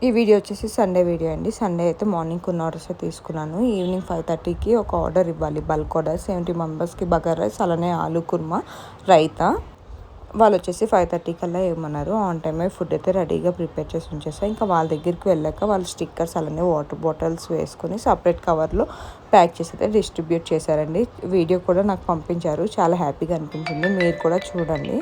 ఈ వీడియో వచ్చేసి Sunday video అండి. సండే అయితే మార్నింగ్ కొన్ని ఆర్డర్స్ తీసుకున్నాను. ఈవినింగ్ 5:30కి ఒక ఆర్డర్ ఇవ్వాలి, బల్క్ ఆర్డర్ 70 మెంబర్స్కి బగారా రైస్, అలానే ఆలూ కుర్మా, రైతా. వాళ్ళు వచ్చేసి 5:30 కల్లా ఇవ్వమన్నారు. ఆన్ టైమే ఫుడ్ అయితే రెడీగా ప్రిపేర్ చేసి ఉంచేసాను. ఇంకా వాళ్ళ దగ్గరికి వెళ్ళాక వాళ్ళు స్టిక్కర్స్ అలానే వాటర్ బాటిల్స్ వేసుకొని సపరేట్ కవర్లో ప్యాక్ చేసి అయితే డిస్ట్రిబ్యూట్ చేశారండి. వీడియో కూడా నాకు పంపించారు. చాలా హ్యాపీగా అనిపించింది. మీరు కూడా చూడండి.